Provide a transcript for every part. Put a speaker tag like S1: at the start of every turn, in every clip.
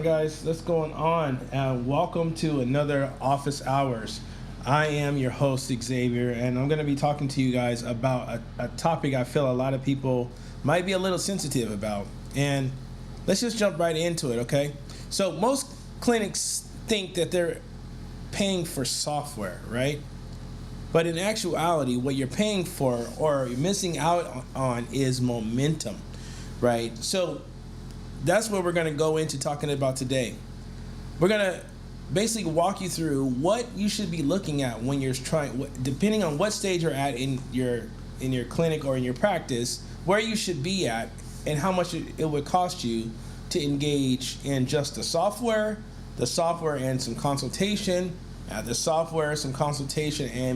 S1: guys, what's going on? Welcome to another Office Hours. I am your host, Xavier, and I'm going to be talking to you guys about a topic I feel a lot of people might be a little sensitive about. And let's just jump right into it, okay? So most clinics think that they're paying for software, right? But in actuality, what you're paying for or you're missing out on is momentum, right? So that's what we're going to go into talking about today. We're going to basically walk you through what you should be looking at when you're trying, depending on what stage you're at in your clinic or in your practice, where you should be at and how much it would cost you to engage in just the software and some consultation, and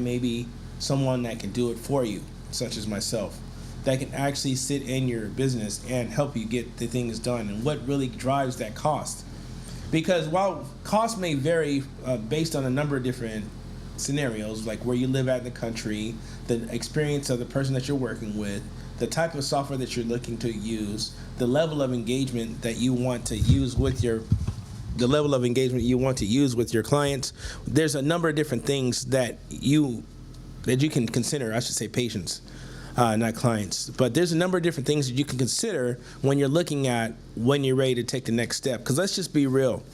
S1: maybe someone that can do it for you, such as myself, that can actually sit in your business and help you get the things done, and what really drives that cost. Because while cost may vary based on a number of different scenarios, like where you live at in the country, the experience of the person that you're working with, the type of software that you're looking to use, the level of engagement that you want to use with your clients, there's a number of different things that you can consider. I should say patients, not clients. But there's a number of different things that you can consider when you're looking at when you're ready to take the next step. Because let's just be real.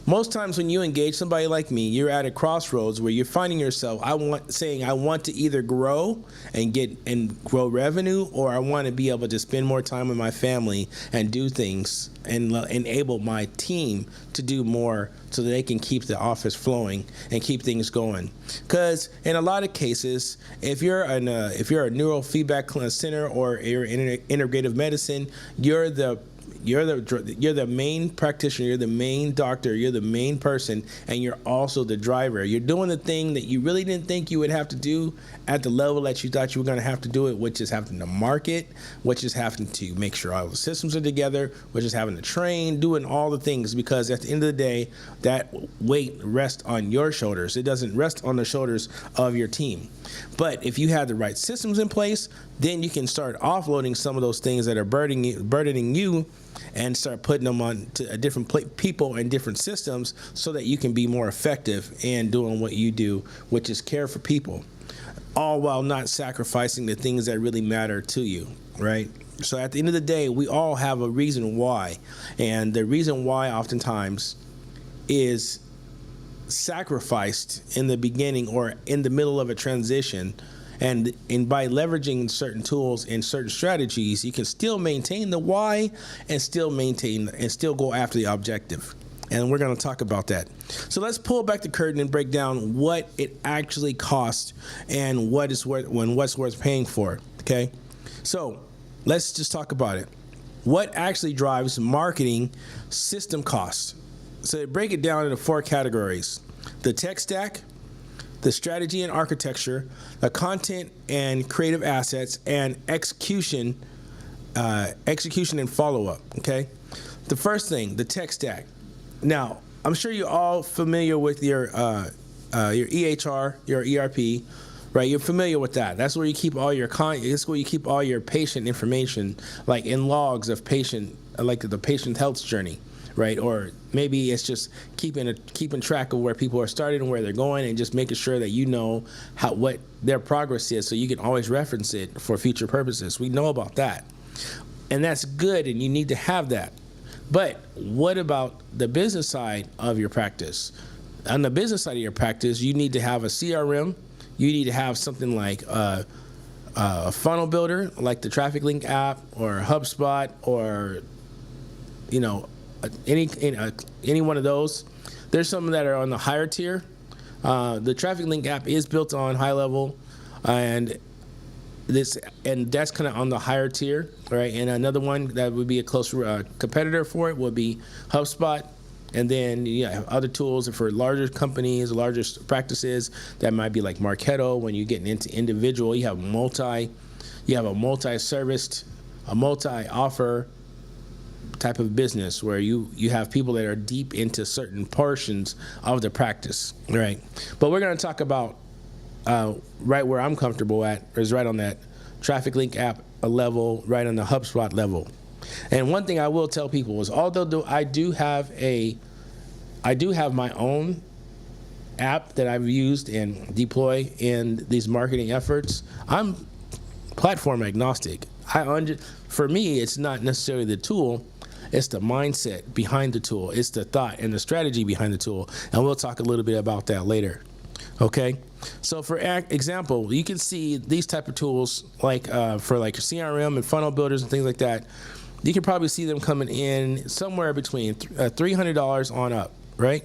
S1: Most times when you engage somebody like me, you're at a crossroads where you're finding yourself, I want to either grow and grow revenue, or I want to be able to spend more time with my family and do things and enable my team to do more so that they can keep the office flowing and keep things going. Because in a lot of cases, if you're a neurofeedback center or you're in integrative medicine, you're the main practitioner, you're the main doctor, you're the main person, and you're also the driver. You're doing the thing that you really didn't think you would have to do at the level that you thought you were going to have to do it, which is having to market, which is having to make sure all the systems are together, which is having to train, doing all the things, because at the end of the day, that weight rests on your shoulders. It doesn't rest on the shoulders of your team. But if you have the right systems in place, then you can start offloading some of those things that are burdening you and start putting them on to different people and different systems so that you can be more effective in doing what you do, which is care for people, all while not sacrificing the things that really matter to you, right? So at the end of the day, we all have a reason why, and the reason why oftentimes is sacrificed in the beginning or in the middle of a transition. And by leveraging certain tools and certain strategies, you can still maintain the why and still go after the objective. And we're going to talk about that. So let's pull back the curtain and break down what it actually costs and what's worth paying for. Okay, so let's just talk about it. What actually drives marketing system costs? So break it down into 4 categories: the tech stack, the strategy and architecture, the content and creative assets, and execution and follow-up, okay? The first thing, the tech stack. Now, I'm sure you're all familiar with your EHR, your ERP, right? You're familiar with that. That's where you keep all your that's where you keep all your patient information, like in logs of like the patient health journey, right? Or maybe it's just keeping track of where people are starting and where they're going, and just making sure that you know what their progress is, so you can always reference it for future purposes. We know about that, and that's good, and you need to have that. But what about the business side of your practice? On the business side of your practice, you need to have a CRM. You need to have something like a funnel builder, like the Traffic Link app or HubSpot, or any one of those. There's some that are on the higher tier. The Traffic Link app is built on high level, and that's kind of on the higher tier, right? And another one that would be a close competitor for it would be HubSpot. And then you have other tools for larger companies, larger practices, that might be like Marketo. When you're getting into individual, you have a multi-serviced, a multi-offer type of business where you have people that are deep into certain portions of the practice, right? But we're going to talk about right where I'm comfortable at is right on that Traffic Link app level, right on the HubSpot level. And one thing I will tell people is, although I do have a I do have my own app that I've used and deploy in these marketing efforts. I'm platform agnostic. For me, it's not necessarily the tool, it's the mindset behind the tool. It's the thought and the strategy behind the tool. And we'll talk a little bit about that later. Okay? So for example, you can see these type of tools like for like CRM and funnel builders and things like that. You can probably see them coming in somewhere between $300 on up, right?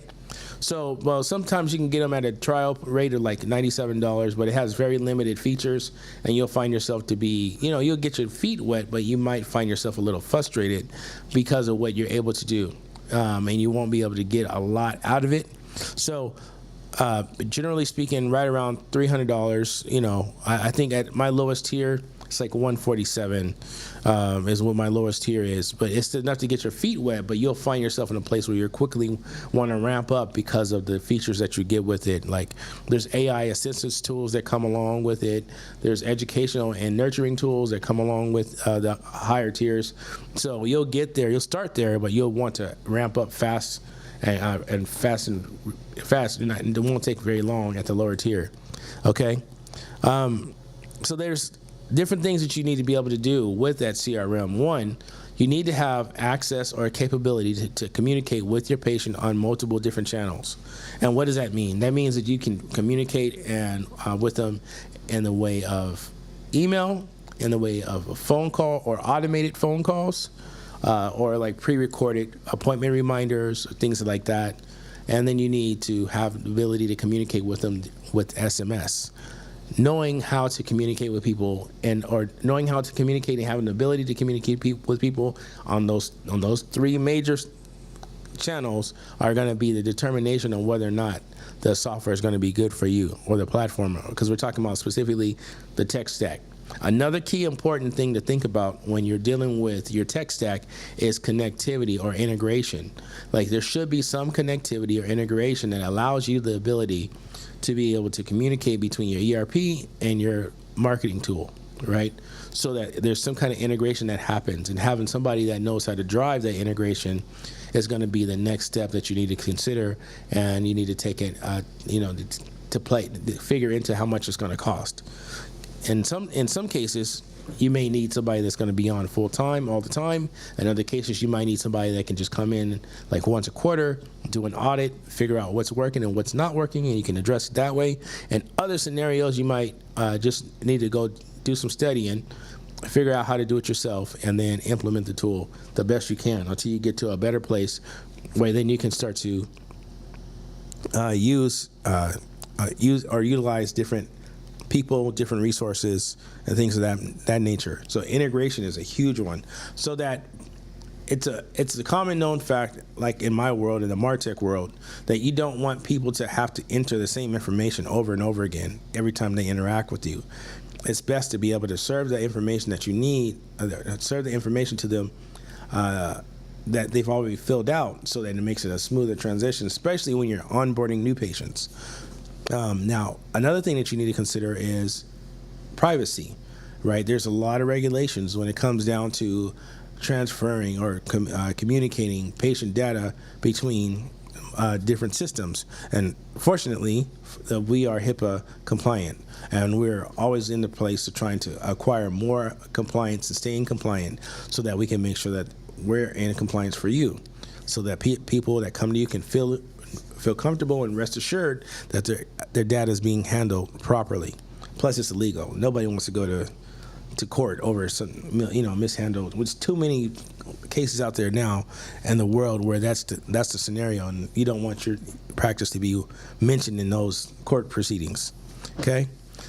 S1: So, well, sometimes you can get them at a trial rate of like $97, but it has very limited features, and you'll find yourself to be, you'll get your feet wet, but you might find yourself a little frustrated because of what you're able to do, and you won't be able to get a lot out of it. So, generally speaking, right around $300, I think at my lowest tier, it's like $147 is what my lowest tier is. But it's enough to get your feet wet, but you'll find yourself in a place where you quickly want to ramp up because of the features that you get with it. Like there's AI assistance tools that come along with it. There's educational and nurturing tools that come along with the higher tiers. So you'll get there, you'll start there, but you'll want to ramp up fast and fast. It won't take very long at the lower tier. Okay? So there's different things that you need to be able to do with that CRM. One, you need to have access or capability to communicate with your patient on multiple different channels. And what does that mean? That means that you can communicate with them in the way of email, in the way of a phone call or automated phone calls, or like pre-recorded appointment reminders, things like that. And then you need to have the ability to communicate with them with SMS. Knowing how to communicate with people or knowing how to communicate and having the ability to communicate with people on those three major channels are going to be the determination on whether or not the software is going to be good for you or the platform, because we're talking about specifically the tech stack. Another key important thing to think about when you're dealing with your tech stack is connectivity or integration. Like there should be some connectivity or integration that allows you the ability to be able to communicate between your ERP and your marketing tool, right? So that there's some kind of integration that happens, and having somebody that knows how to drive that integration is going to be the next step that you need to consider, and you need to take it, to figure into how much it's going to cost. In some cases, you may need somebody that's going to be on full time all the time. In other cases, you might need somebody that can just come in like once a quarter, do an audit, figure out what's working and what's not working, and you can address it that way. In other scenarios, you might just need to go do some studying, figure out how to do it yourself, and then implement the tool the best you can until you get to a better place where then you can start to use or utilize different people, different resources, and things of that nature. So integration is a huge one. So that it's a common known fact, like in my world, in the MarTech world, that you don't want people to have to enter the same information over and over again every time they interact with you. It's best to be able to serve the information that you need, serve the information to them that they've already filled out, so that it makes it a smoother transition, especially when you're onboarding new patients. Now, another thing that you need to consider is privacy, right? There's a lot of regulations when it comes down to transferring or communicating patient data between different systems. And fortunately, we are HIPAA compliant, and we're always in the place of trying to acquire more compliance and staying compliant so that we can make sure that we're in compliance for you, so that people that come to you can feel comfortable and rest assured that their data is being handled properly. Plus, it's illegal. Nobody wants to go to court over some, mishandled. There's too many cases out there now in the world where that's the scenario, and you don't want your practice to be mentioned in those court proceedings. Okay.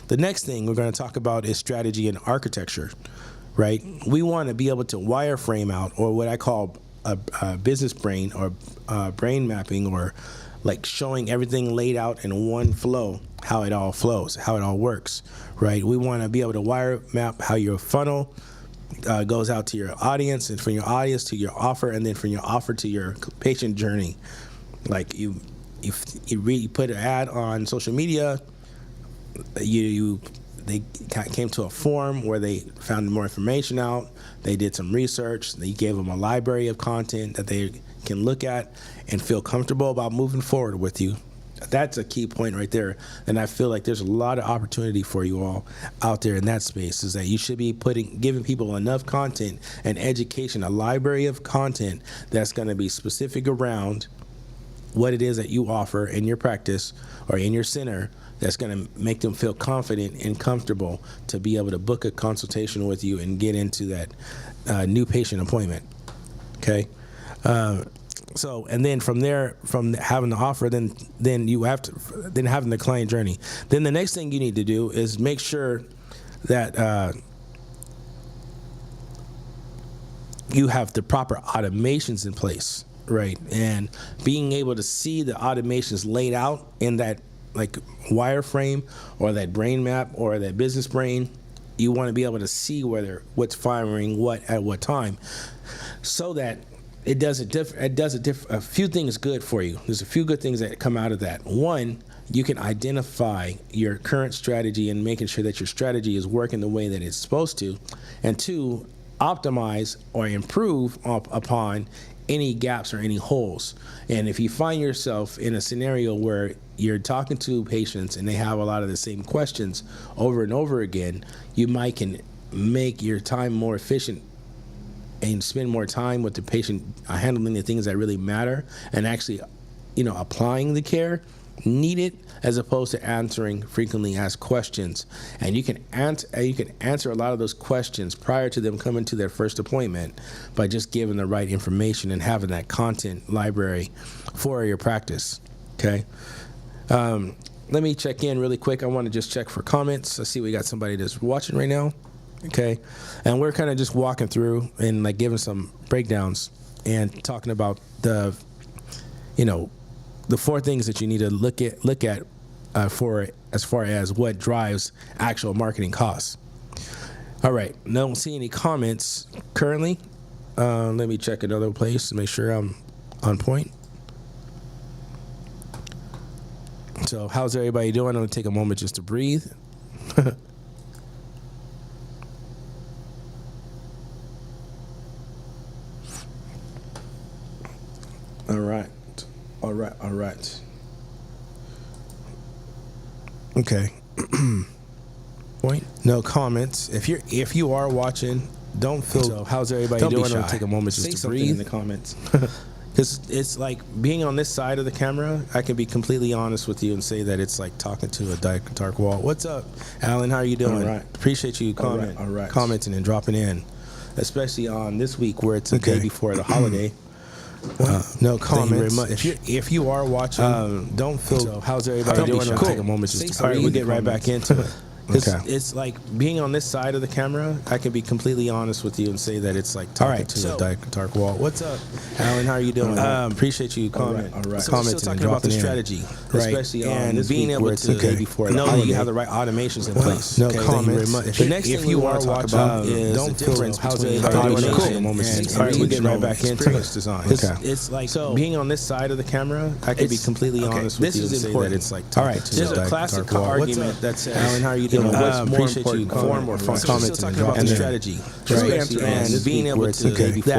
S1: The next thing we're going to talk about is strategy and architecture. Right. We want to be able to wireframe out, or what I call a business brain, or brain mapping, or like showing everything laid out in one flow, how it all flows, how it all works, right? We want to be able to wire map how your funnel goes out to your audience, and from your audience to your offer, and then from your offer to your patient journey. Like you put an ad on social media, they came to a forum where they found more information out. They did some research. They gave them a library of content that they can look at and feel comfortable about moving forward with you. That's a key point right there. And I feel like there's a lot of opportunity for you all out there in that space, is that you should be giving people enough content and education, a library of content that's going to be specific around what it is that you offer in your practice or in your center, that's going to make them feel confident and comfortable to be able to book a consultation with you and get into that new patient appointment. Okay. So, and then from there, from having the offer, then you have to, then having the client journey. Then the next thing you need to do is make sure that you have the proper automations in place, right? And being able to see the automations laid out in that like wireframe or that brain map or that business brain. You want to be able to see what's firing what at what time, so that it does a few things good for you. There's a few good things that come out of that. One, you can identify your current strategy and making sure that your strategy is working the way that it's supposed to. And two, optimize or improve upon any gaps or any holes. And if you find yourself in a scenario where you're talking to patients and they have a lot of the same questions over and over again, you might can make your time more efficient and spend more time with the patient handling the things that really matter and actually, applying the care needed, as opposed to answering frequently asked questions. And you can answer a lot of those questions prior to them coming to their first appointment by just giving the right information and having that content library for your practice. Okay. Let me check in really quick. I want to just check for comments. I see we got somebody that's watching right now. Okay, and we're kind of just walking through and like giving some breakdowns and talking about the 4 things that you need to look at for as far as what drives actual marketing costs. All right, don't see any comments currently. Let me check another place to make sure I'm on point. So, how's everybody doing? I'm gonna take a moment just to breathe. All right. Okay. Point. No comments. If you are watching, don't feel. So how's everybody doing? I'll take a moment just to breathe in the comments. Because it's like being on this side of the camera, I can be completely honest with you and say that it's like talking to a dark wall. What's up, Alan? How are you doing? All right. Appreciate you commenting and dropping in, especially on this week where it's a day before the holiday. No comments. Thank you very much. If you are watching, don't feel. So how's everybody doing? I'll take a moment just to breathe. All right, we'll get right back into it. It's like being on this side of the camera, I can be completely honest with you and say that it's like talking to a dark wall. What's up, Alan? How are you doing? Appreciate you commenting and dropping in. Strategy, especially on this being able to know that you have the right automations in place. No comments. The next thing you want to talk about is don't the difference between automation and all right, we'll get right back into it. It's like being on this side of the camera, I can be completely honest with you and say that it's like talking to a dark wall. There's a classic argument that says, Alan, how are you doing? What's more important, form or function? Comments and dropping the strategy, and being able to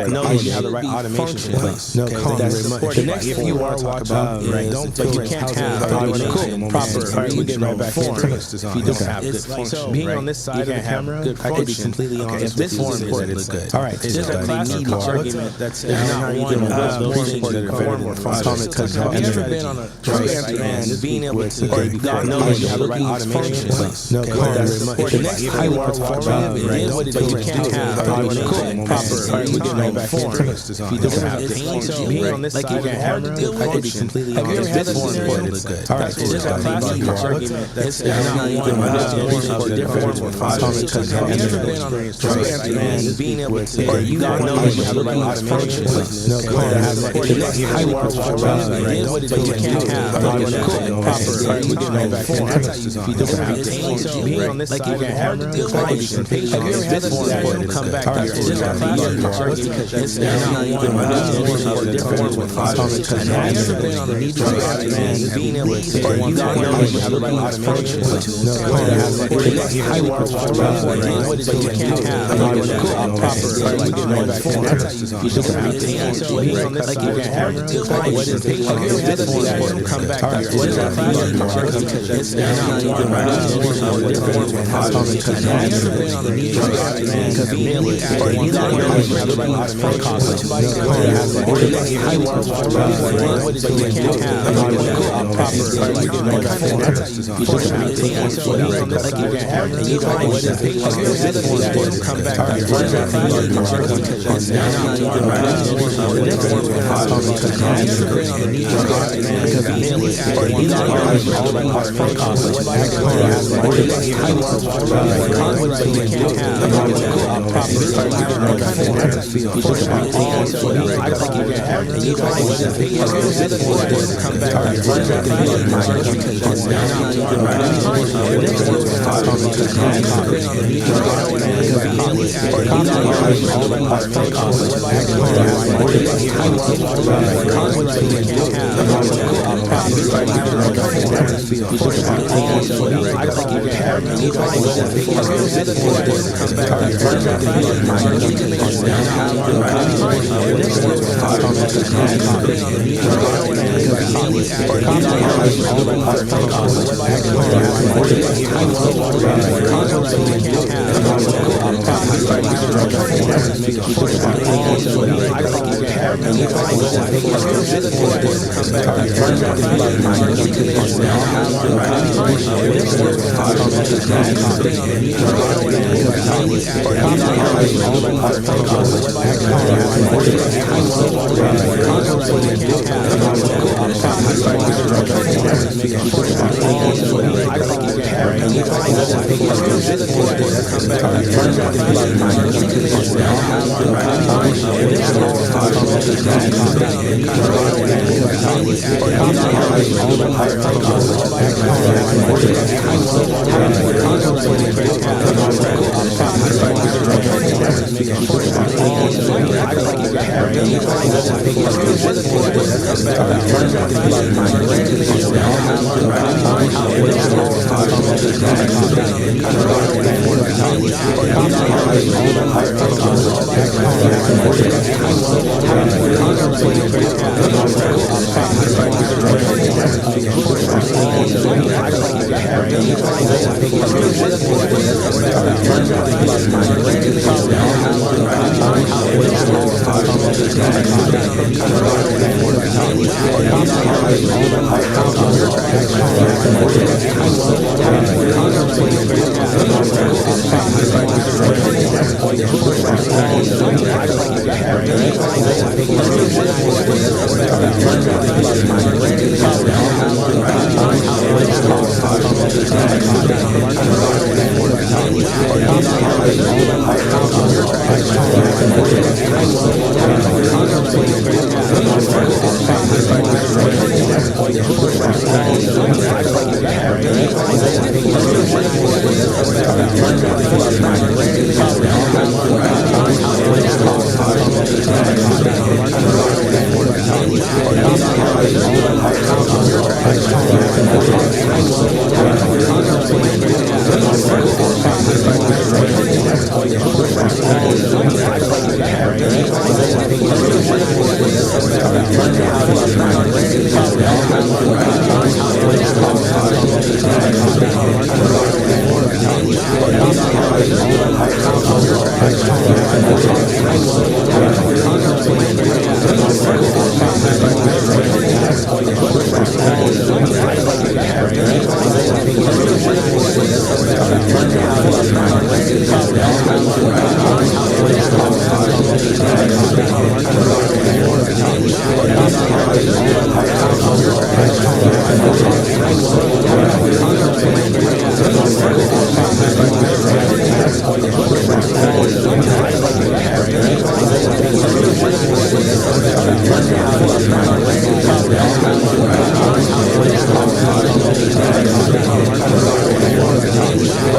S1: know that you have the right automations in place. No comments. The next thing you want to talk about is don't feel you can't have automation proper. All right, we'll get right back into it. If you don't have good function, being on this side of the camera, I can be completely honest with you and say that it's good. All right, there's a classic argument that says, how are you doing? What's more important, form or function? Have you ever been on a and being able to know that you have the right automations in place? No. That's the next thing you want to talk about is what it is you can't have proper. We get right back into it. If you don't have the function, being on this side of the camera, I can be completely honest. This is important. It's good. All right, there's a classic argument that says not one different or function. Have you ever been on and being able to know that you have the right automation? No, the next thing you want to talk about is what it is you can't have proper. We get right back into it. If you don't have the function, being on this side of the camera, client is patient. Have you ever had this come back to your it's now you can run different with have you ever been on a need to man being able to take one down automation highly performant what is it you can't have proper like you should have so he's on this side of the camera what is patient have you ever had this come back to your it's now you can run different with have you ever been on a need to man being able to take one down what is it you can't have proper like you should have so he's on this side of the camera you what is patient have you ever had this come back to your it's now you can run different with have you ever been on a need to being able to take one down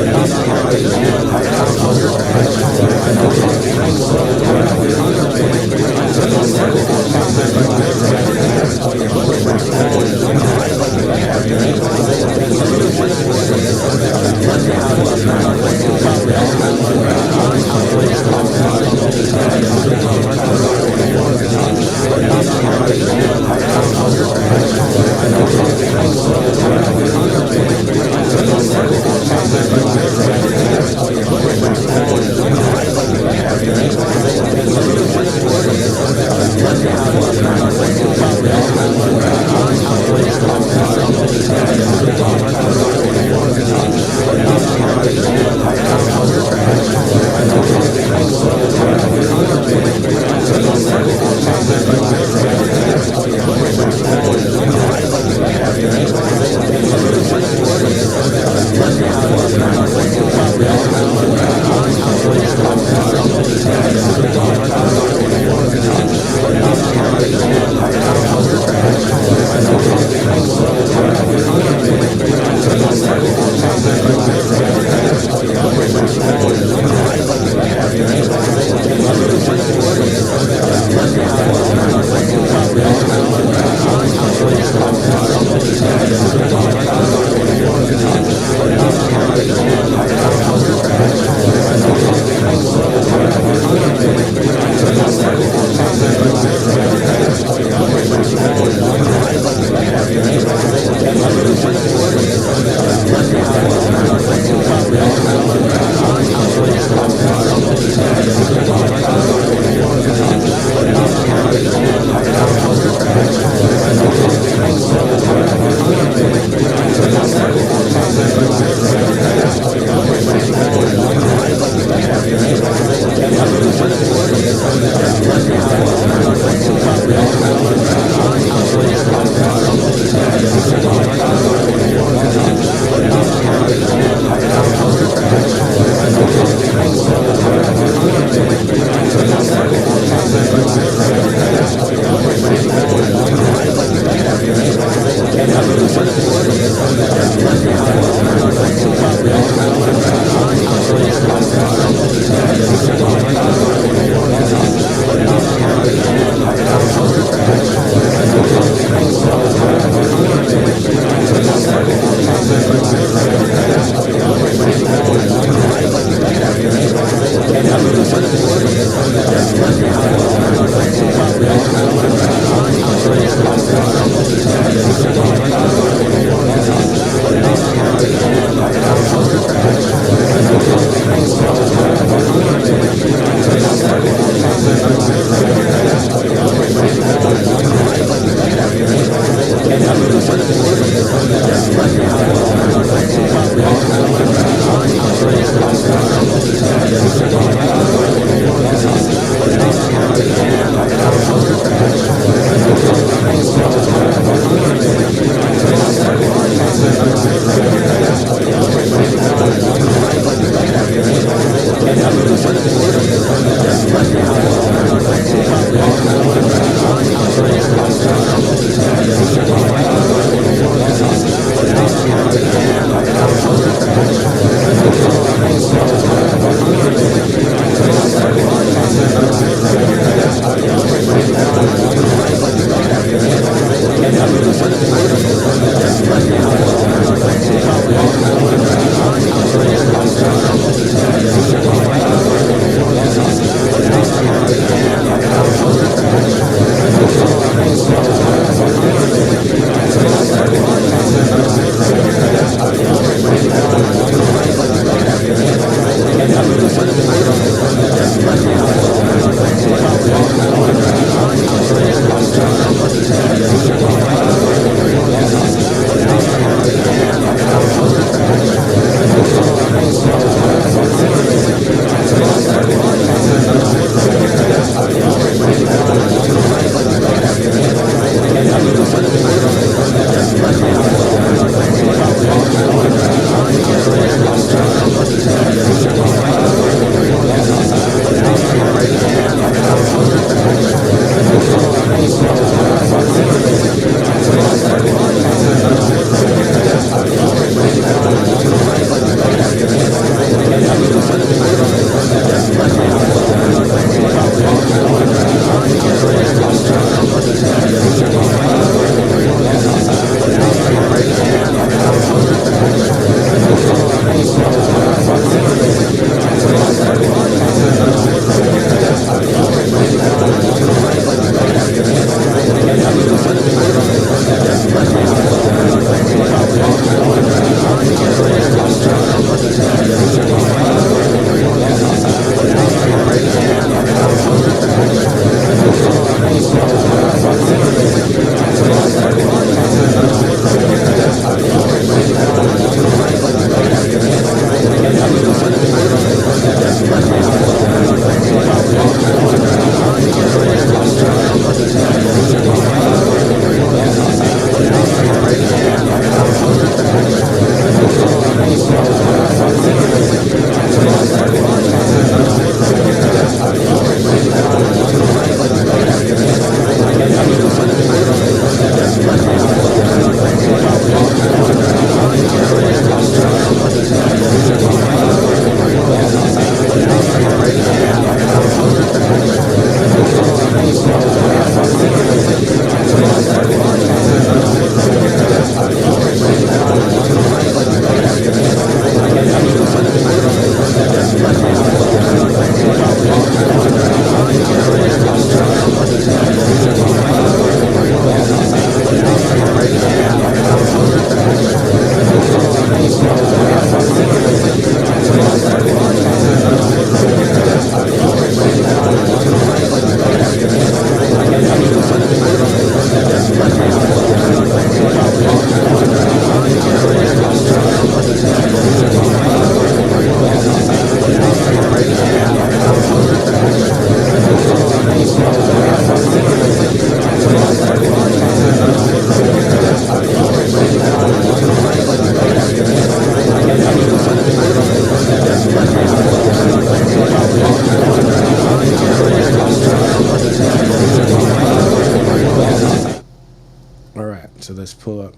S1: pull up.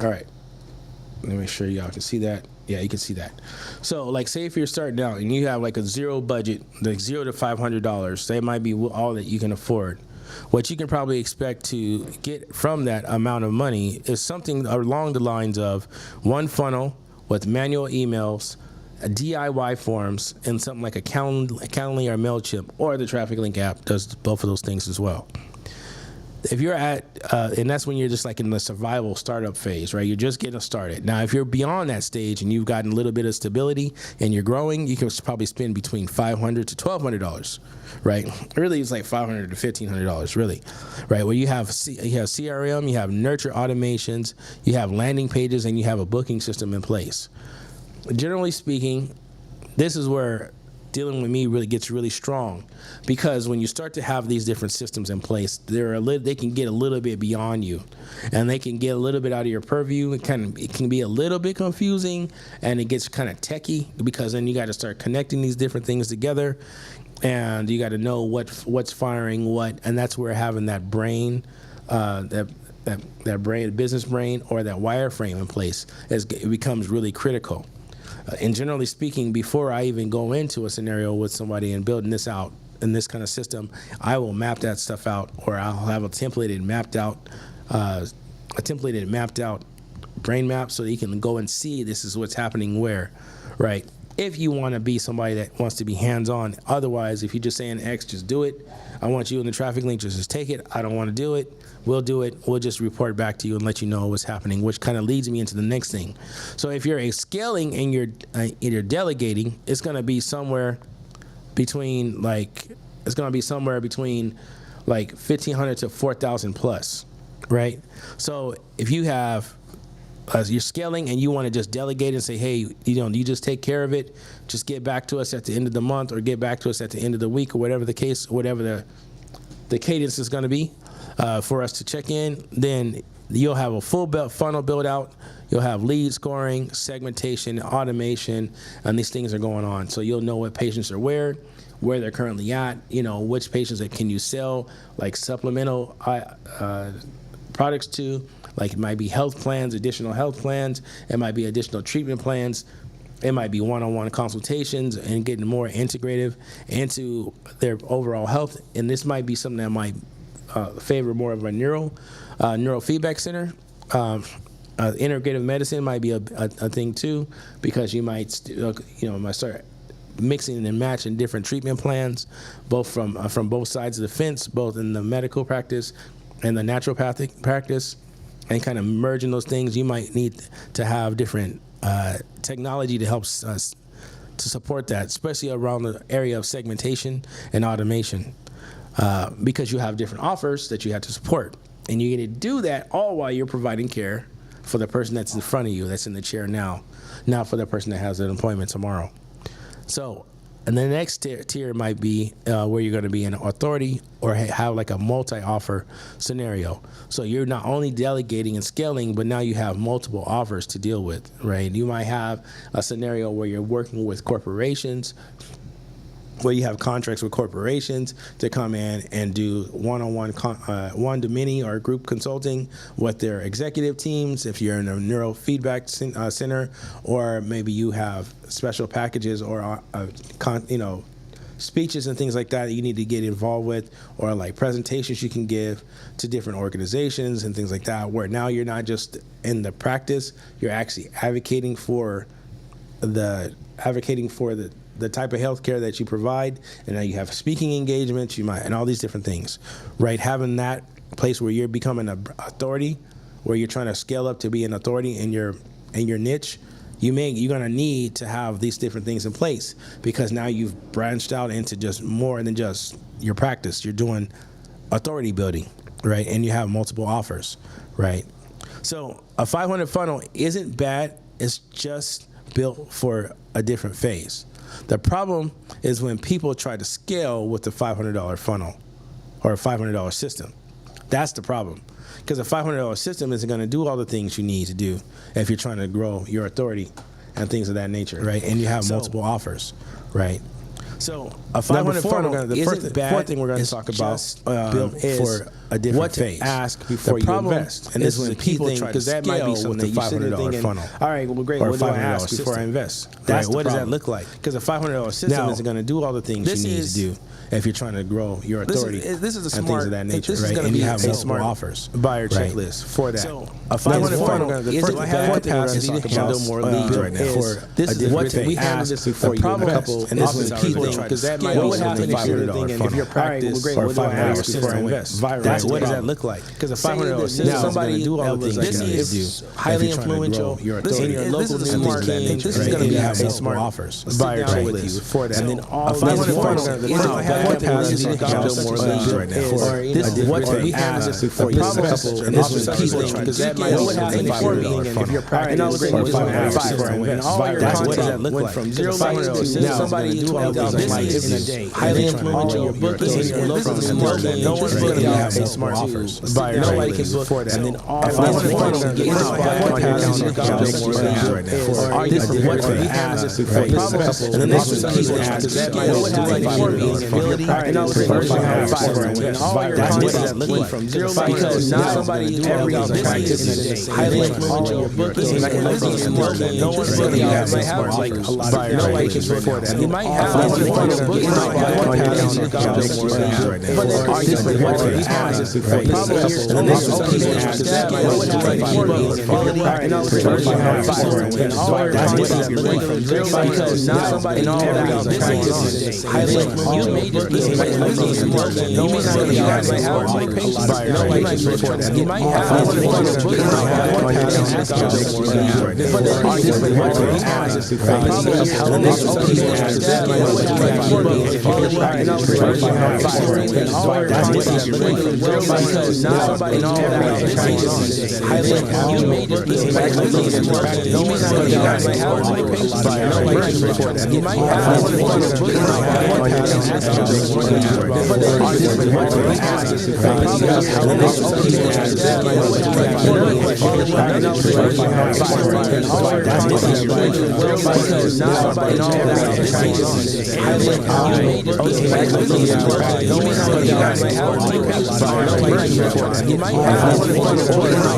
S1: All right. Let me make sure y'all can see that. Yeah, you can see that. So, like, say if you're starting out and you have like a zero budget, like $0 to $500, that might be all that you can afford. What you can probably expect to get from that amount of money is something along the lines of one funnel with manual emails, DIY forms, and something like a Calendly or MailChimp, or the Traffic Link app does both of those things as well. If you're at, and that's when you're just like in the survival startup phase, right? You're just getting started. Now, if you're beyond that stage and you've gotten a little bit of stability and you're growing, you can probably spend between $500 to $1,200, right? Really, it's like $500 to $1,500, really, right? Where you have CRM, you have nurture automations, you have landing pages, and you have a booking system in place. Generally speaking, this is where dealing with me really gets really strong, because when you start to have these different systems in place, they can get a little bit beyond you, and they can get a little bit out of your purview. It can be a little bit confusing, and it gets kind of techie, because then you got to start connecting these different things together, and you got to know what's firing what, and that's where having that brain, that brain, business brain, or that wireframe in place, it becomes really critical. And generally speaking, before I even go into a scenario with somebody and building this out in this kind of system, I will map that stuff out, or I'll have a templated mapped out brain map, so that you can go and see this is what's happening where, right? If you want to be somebody that wants to be hands-on. Otherwise, if you're just saying X, just do it. I want you in the Traffic Link, just take it. I don't want to do it. We'll do it. We'll just report back to you and let you know what's happening, which kind of leads me into the next thing. So if you're scaling and you're delegating, it's going to be somewhere between like $1,500 to $4,000 plus, right? So if you have you're scaling and you want to just delegate and say, hey, you just take care of it. Just get back to us at the end of the month, or get back to us at the end of the week, or whatever the case, whatever the cadence is going to be for us to check in. Then you'll have a full funnel build out. You'll have lead scoring, segmentation, automation, and these things are going on. So you'll know what patients are where they're currently at. Which patients can you sell like supplemental products to. Like, it might be health plans, additional health plans. It might be additional treatment plans. It might be one-on-one consultations and getting more integrative into their overall health. And this might be something that might favor more of a neurofeedback center. Integrative medicine might be a thing too, because you might start mixing and matching different treatment plans, both from both sides of the fence, both in the medical practice and the naturopathic practice. And kind of merging those things. You might need to have different technology to help us to support that, especially around the area of segmentation and automation, because you have different offers that you have to support. And you're going to do that all while you're providing care for the person that's in front of you, that's in the chair now, not for the person that has an appointment tomorrow. So, and the next tier might be where you're going to be an authority or have like a multi-offer scenario. So you're not only delegating and scaling, but now you have multiple offers to deal with, right? You might have a scenario where you're working with corporations, where you have contracts with corporations to come in and do one-on-one, one-to-many or group consulting with their executive teams, if you're in a neurofeedback center, or maybe you have special packages or speeches and things like that you need to get involved with, or like presentations you can give to different organizations and things like that, where now you're not just in the practice, you're actually advocating for the type of healthcare that you provide, and now you have speaking engagements, and all these different things, right? Having that place where you're becoming an authority, where you're trying to scale up to be an authority in your niche, you're gonna need to have these different things in place, because now you've branched out into just more than just your practice. You're doing authority building, right? And you have multiple offers, right? So a 500 funnel isn't bad. It's just built for a different phase. The problem is when people try to scale with the $500 funnel or a $500 system. That's the problem. Because a $500 system isn't going to do all the things you need to do if you're trying to grow your authority and things of that nature, right? And you have multiple offers, right? So
S2: A 500 funnel,
S1: the fourth thing we're going to talk about
S2: is
S1: for
S2: a different
S1: what
S2: phase.
S1: to ask before you invest.
S2: And this is when people try to
S1: because that might be
S2: scale with
S1: something
S2: the
S1: you sit there
S2: $500
S1: thinking,
S2: funnel.
S1: all right, well, great.
S2: Or
S1: What do I
S2: $500
S1: ask before I
S2: system.
S1: invest?
S2: Right, what does that look like?
S1: Because a $500 system
S2: Now,
S1: isn't going to do all the things
S2: This
S1: you need
S2: is
S1: to do if you're trying to grow your authority.
S2: This is a
S1: and
S2: smart,
S1: things of that nature,
S2: this
S1: right?
S2: is going
S1: And
S2: to be
S1: you have
S2: a
S1: multiple
S2: smart
S1: offers.
S2: buyer
S1: Right.
S2: checklist for that.
S1: So,
S2: A 500 funnel,
S1: the
S2: is
S1: first
S2: the
S1: fourth thing we're
S2: capacity
S1: going
S2: to
S1: to talk
S2: handle
S1: about
S2: more leads right now.
S1: is
S2: This is what
S1: we handle this before you invest. And this is people because that might be something if you're thinking, if you're practice
S2: or
S1: what do I ask
S2: $500
S1: before I invest?
S2: Viral.
S1: What does that
S2: problem.
S1: look like? Because a
S2: Say
S1: $500
S2: that
S1: system is
S2: somebody
S1: going to do all the things
S2: this
S1: that you need
S2: is
S1: to do.
S2: highly
S1: If you're trying to
S2: influential.
S1: grow your
S2: This
S1: authority
S2: is-
S1: in your
S2: this
S1: local
S2: is a
S1: community,
S2: smart
S1: things of that
S2: game.
S1: nature,
S2: This is
S1: right?
S2: gonna
S1: And
S2: be
S1: you
S2: a
S1: have
S2: smart
S1: multiple
S2: offers.
S1: offers.
S2: Buyer
S1: Sit down
S2: checklist
S1: with you for that.
S2: and then all
S1: a
S2: these
S1: 500
S2: funnels
S1: funnel
S2: is
S1: is
S2: the
S1: the
S2: capacity to handle more leads right now.
S1: This is what we have this before you invest. And this is people because that might be something before me. And if you're practicing, and all of a sudden, what all your content, what does that look like? From 0 to somebody do all these things in a day. Highly influential. Your book is in local. No one's booking out a smart offers. Nobody can book for that. And then all 500 funnels get capacity to handle more leads right now. This is what we have this before you invest. And then this is people because that might be before me. And all of a sudden, and all your content went from 0 because not somebody every practice in a day. Highly influential. Your book is in local. No one's booking out might have like a lot of nobody can before that. You might have a book capacity to handle more leads right now. But then this is what we have this before you invest. And this is people because that might be before me. And all of a sudden, and all your content went from 0 because not somebody every highly influential. You may just be like no one really might have more patience. Nobody can before that. You might have a book but then this is what we have this before you invest. And this is people because that might be before me. And all of a sudden, and all your content went from 0 because not somebody highly you may just be like no one really might have more patience. Nobody can before that. You might have a book but then this is what we have this before you invest. And this is people because that might be before me. And all of a sudden, and all your content went from 0 because not somebody highly you may just be like no one really might have more patience. Nobody can before that. You might have a book but then this is what we have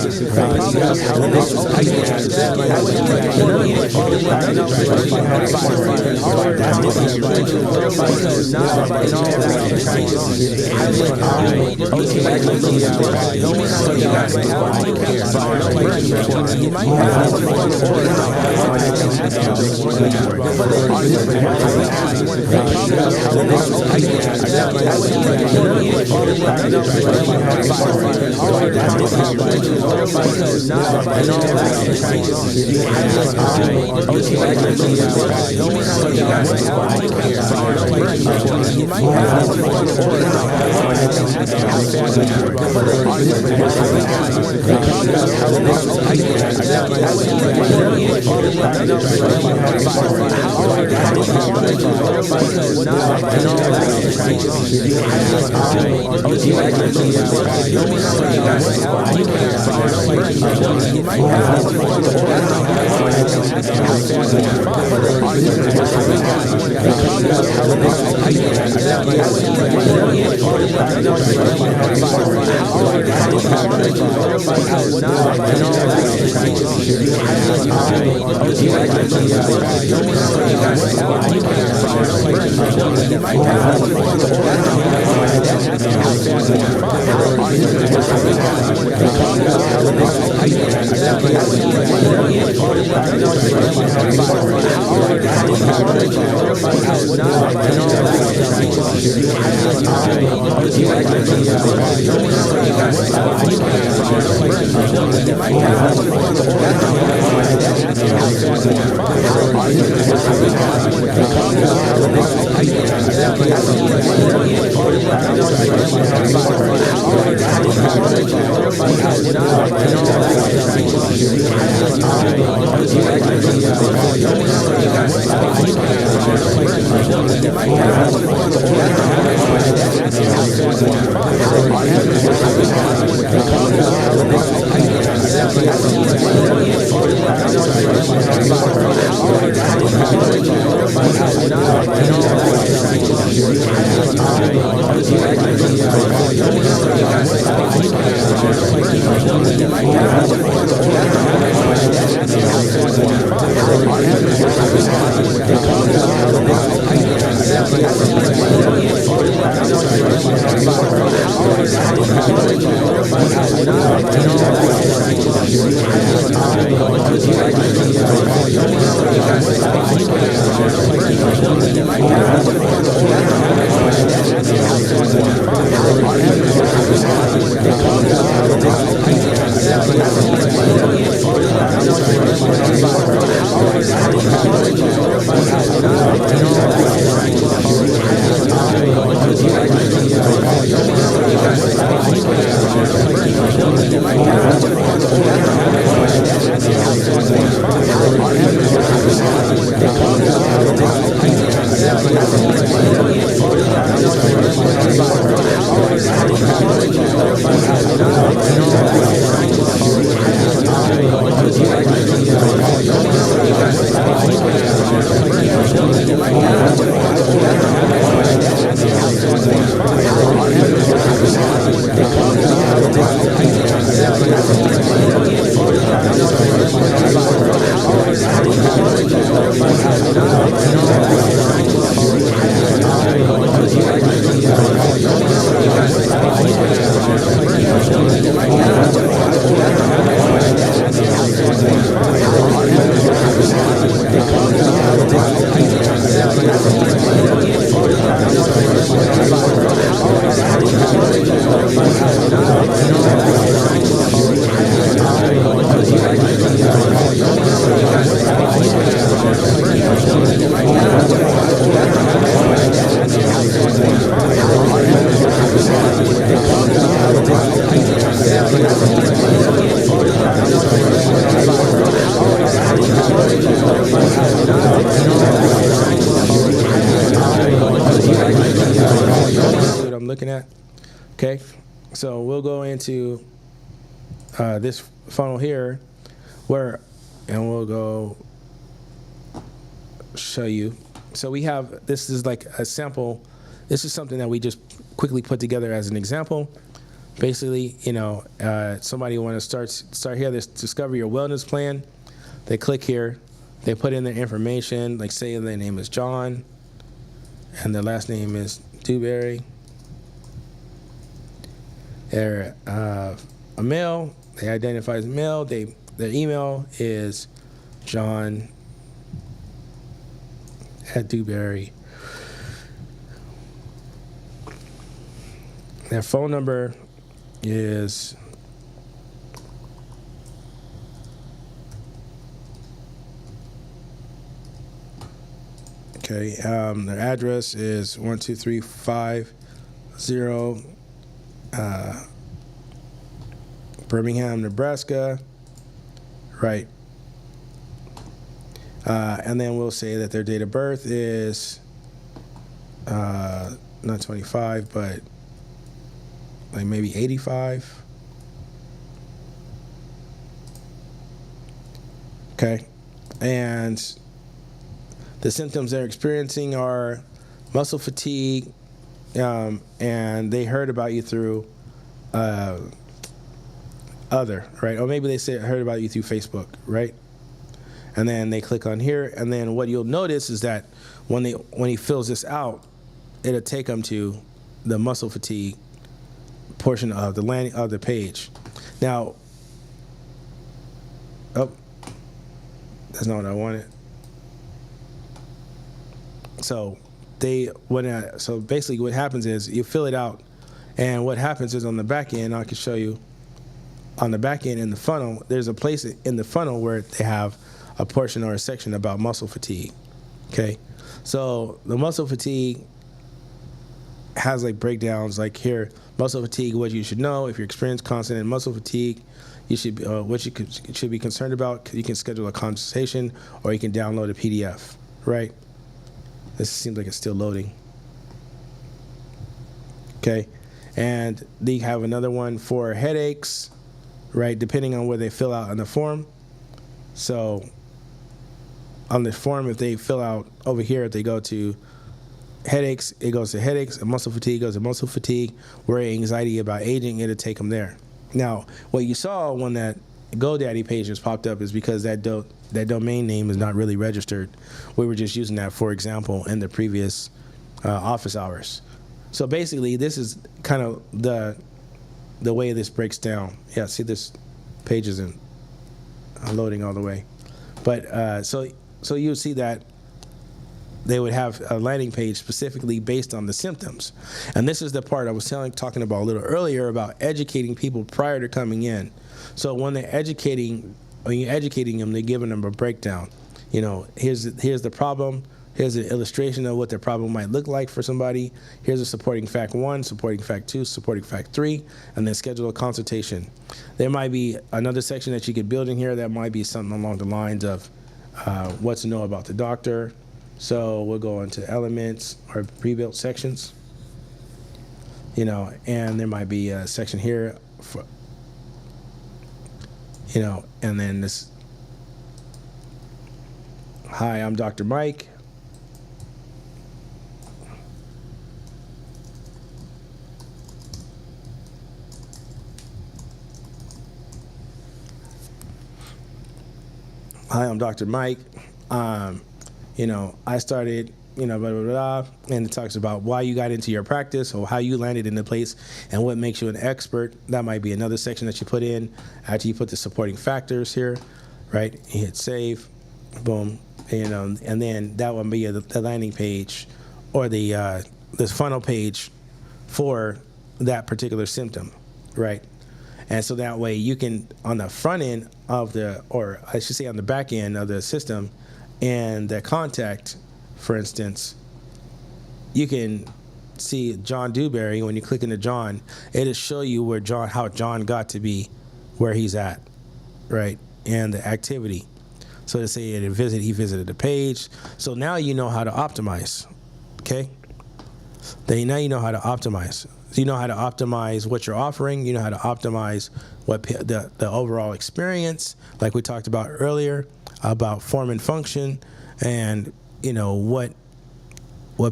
S1: this before you invest. And this is people because that might be before me. And all of a sudden, and all your content went from 0 because not somebody highly okay, like no one really might have more patience. Nobody can before that. You might have a book but then this is what we have this What I'm looking at. Okay, so we'll go into this funnel here, and we'll go show you. So we have, this is like a sample. This is something that we just quickly put together as an example. Basically, somebody want to start here. This discover your wellness plan. They click here. They put in their information, like say their name is John, and their last name is Dewberry. They're a male. They identify as male. Their email is John@Dewberry. Their phone number is their address is 12350 Birmingham, Nebraska, right? And then we'll say that their date of birth is not 25, but like maybe 85. Okay, and the symptoms they're experiencing are muscle fatigue, and they heard about you through other, right? Or maybe they heard about you through Facebook, right? And then they click on here, and then what you'll notice is that when he fills this out, it'll take them to the muscle fatigue portion of the landing of the page. Now, that's not what I wanted. So so basically what happens is you fill it out, and what happens is on the back end, I can show you on the back end in the funnel, there's a place in the funnel where they have a portion or a section about muscle fatigue. Okay, so the muscle fatigue has like breakdowns, like here, muscle fatigue, what you should know if you're experiencing constant muscle fatigue. You should should be concerned about. You can schedule a consultation, or you can download a PDF. Right? This seems like it's still loading. Okay, and they have another one for headaches, right? Depending on where they fill out on the form. So on the form, if they fill out over here, if they go to headaches, it goes to headaches, and muscle fatigue goes to muscle fatigue. Worry, anxiety about aging, it'll take them there. Now, what you saw when that GoDaddy page just popped up is because that domain name is not really registered. We were just using that, for example, in the previous office hours. So basically, this is kind of the way this breaks down. Yeah, see, this page isn't loading all the way. But so you'll see that they would have a landing page specifically based on the symptoms. And this is the part I was talking about a little earlier about educating people prior to coming in. So when you're educating them, they're giving them a breakdown. You know, here's the problem. Here's an illustration of what the problem might look like for somebody. Here's a supporting fact 1, supporting fact 2, supporting fact 3, and then schedule a consultation. There might be another section that you could build in here that might be something along the lines of what to know about the doctor. So we'll go into elements or pre-built sections. You know, and there might be a section here for, you know, and then this. Hi, I'm Dr. Mike. Hi, I'm Dr. Mike. You know, I started, you know, blah, blah, blah, and it talks about why you got into your practice or how you landed in the place and what makes you an expert. That might be another section that you put in after you put the supporting factors here, right? You hit save, boom, you know, and then that would be the landing page or the this funnel page for that particular symptom, right? And so that way you can, on the front end of the, or I should say on the back end of the system, and the contact, for instance, you can see John Dewberry. When you click into John, it'll show you how John got to be where he's at, right? And the activity. So to say he visited the page. So now you know how to optimize, okay? Now you know how to optimize. So you know how to optimize what you're offering. You know how to optimize what the overall experience, like we talked about earlier, about form and function, and you know what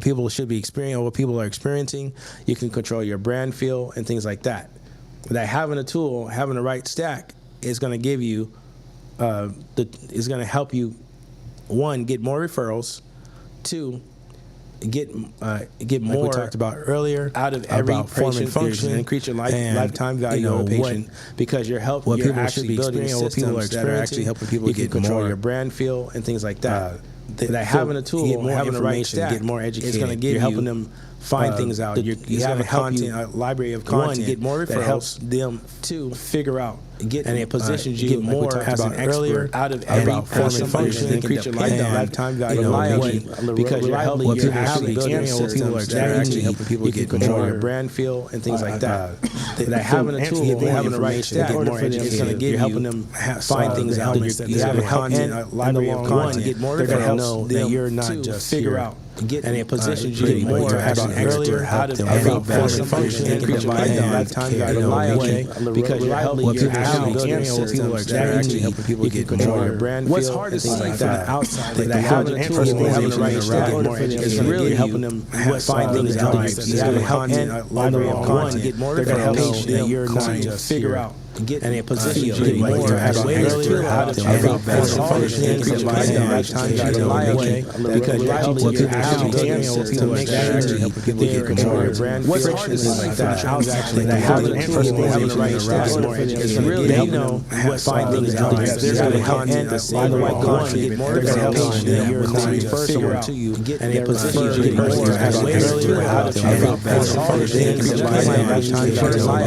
S1: people should be experiencing or what people are experiencing. You can control your brand feel and things like that. That having a tool, having the right stack is going to give you, is going to help you, 1, get more referrals, 2, get more, like we talked about earlier, out of every form and function, and increase your lifetime value of a patient, because you're actually building systems that are actually helping people get control your brand feel and things like that. That having a tool, having the right stack, get more educated, is going to give you, helping them find things out. You have a library of content, get more referrals, that helps them to figure out, and it positions you more as an expert out of every form and function, increase your lifetime value, because you're helping what people actually building systems that are actually helping people get control your brand feel and things like that. That having a tool, having the right stack, get more educated, is going to give you, helping them find things out. You have a content library of content, get more referrals, that helps them you're not just figure out. And it positions you more as an expert out of every form and function, increase your lifetime value, because you're helping what people actually building systems that are actually helping people get control your brand. What's hard is things like that outside, that having a tool, having the right stack, is really helping them find things out. You have a content library of content, get more that helps that you're not just figure out. And it positions you more as an expert out of every function, increase your lifetime value, because you're helping what people actually building systems that are actually helping people get control your brand. What's hard is things like that outside, that having a tool, having the right stack, is really they know what find things out. There's a content that's library of content, get more that helps that you're not just figure out. And it positions you more as an expert out of every function, increase your lifetime value,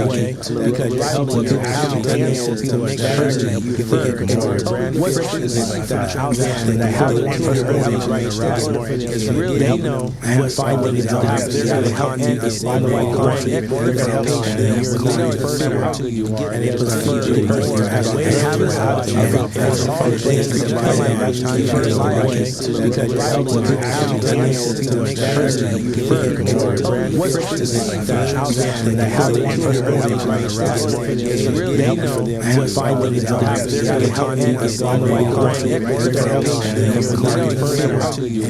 S1: because you're helping what people actually systems that are help people get control your brand. What's hard is things like that outside, that having a tool, having the right stack, is really they know what find things out. There's a content that's library of content that helps that you're not just figure out who you are, and it positions you more as an expert out of every function, increase your lifetime value, because you're helping what people actually systems that are help people get control your brand. What's hard is things like that outside, that having a tool, having the right stack, is really they know what find ways out there. They're going to help you get on the right course. They're going to help you to you.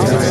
S3: How